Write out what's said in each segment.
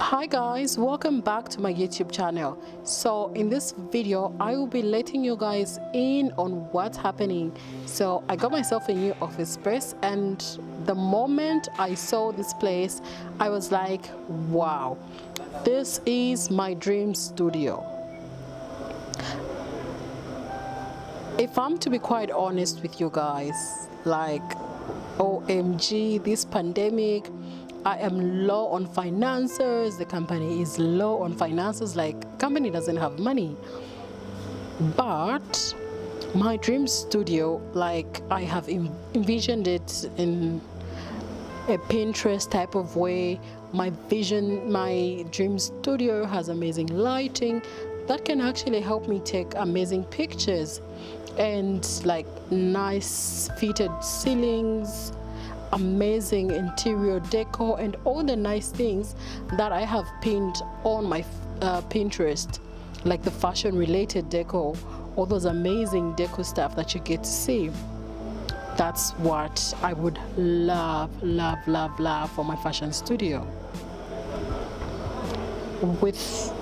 Hi guys, welcome back to my YouTube channel. So in this video I will be letting you guys in on what's happening. So I got myself a new office space, and the moment I saw this place I was like, wow, this is my dream studio. If I'm to be quite honest with you guys, like, OMG, this pandemic, I am low on finances. The company is low on finances, like company doesn't have money. But my dream studio, like, I have envisioned it in a Pinterest type of way. My dream studio has amazing lighting that can actually help me take amazing pictures, and like nice fitted ceilings, amazing interior decor, and all the nice things that I have pinned on my Pinterest, like the fashion related decor, all those amazing decor stuff that you get to see. That's what I would love for my fashion studio. With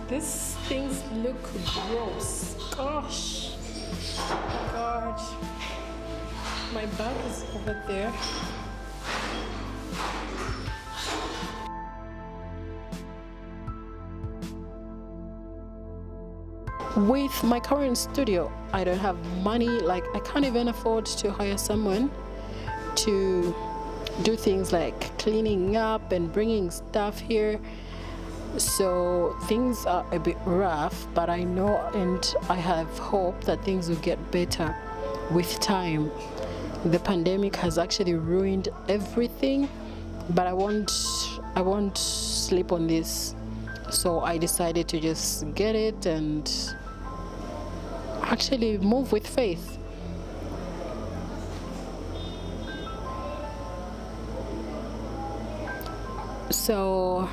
these things look gross. Gosh, God, my bag is over there. With my current studio, I don't have money. Like, I can't even afford to hire someone to do things like cleaning up and bringing stuff here. So things are a bit rough, but I know and I have hope that things will get better with time. The pandemic has actually ruined everything, but I won't sleep on this. So I decided to just get it and actually move with faith. So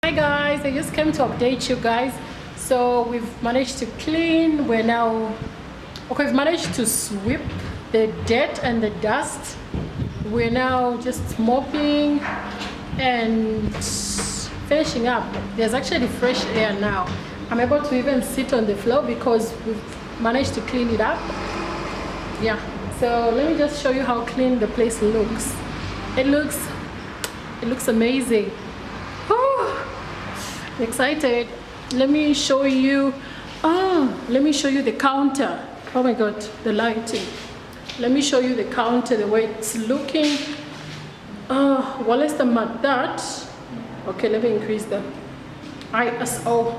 Hi guys, I just came to update you guys. So we've managed to clean. We've managed to sweep the dirt and the dust. We're now just mopping and finishing up. There's actually fresh air now. I'm able to even sit on the floor because we've managed to clean it up. Yeah, so let me just show you how clean the place looks. It looks amazing. Excited. Let me show you the counter. Oh my god, the lighting. Let me show you the counter, the way it's looking. Well, let's at that. Okay, let me increase the ISO.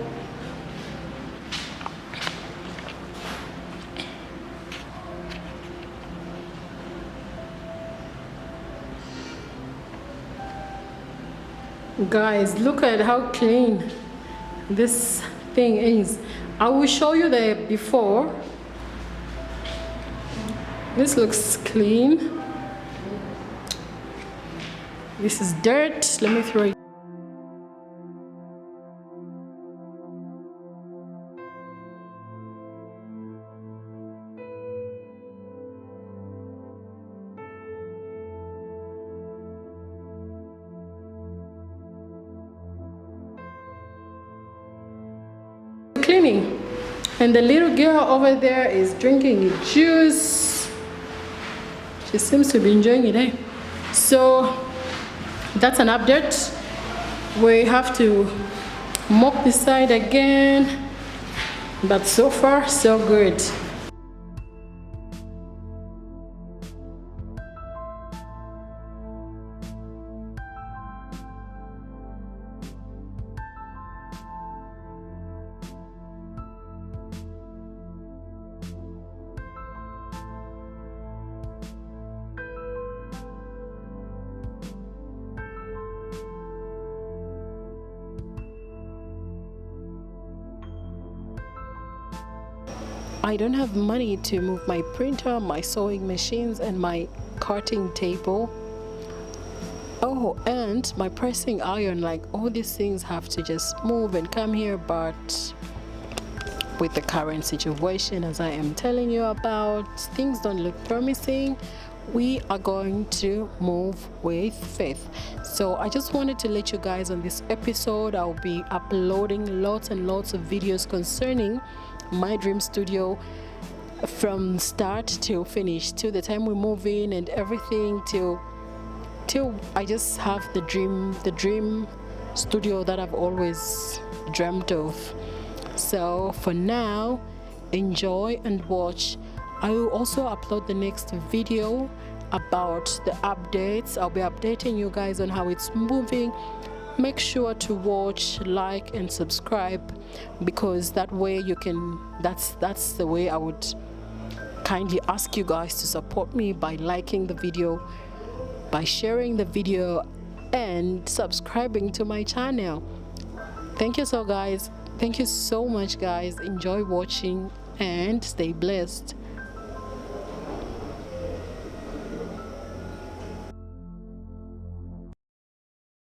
Guys, look at how clean this thing is. I will show you the before. This looks clean. This is dirt. Let me throw it. Cleaning, and the little girl over there is drinking juice. She seems to be enjoying it, eh? So that's an update. We have to mop the side again, but so far so good. I don't have money to move my printer, my sewing machines, and my cutting table. Oh, and my pressing iron. Like, all these things have to just move and come here, but with the current situation, as I am telling you about, things don't look promising. We are going to move with faith. So I just wanted to let you guys on this episode. I'll be uploading lots and lots of videos concerning my dream studio, from start till finish, till the time we move in and everything, till I just have the dream studio that I've always dreamt of. So for now, enjoy and watch. I will also upload the next video about the updates. I'll be updating you guys on how it's moving. Make sure to watch, like, and subscribe, because that way you can, that's the way I would kindly ask you guys to support me, by liking the video, by sharing the video, and subscribing to my channel. Thank you so much guys. Enjoy watching and stay blessed.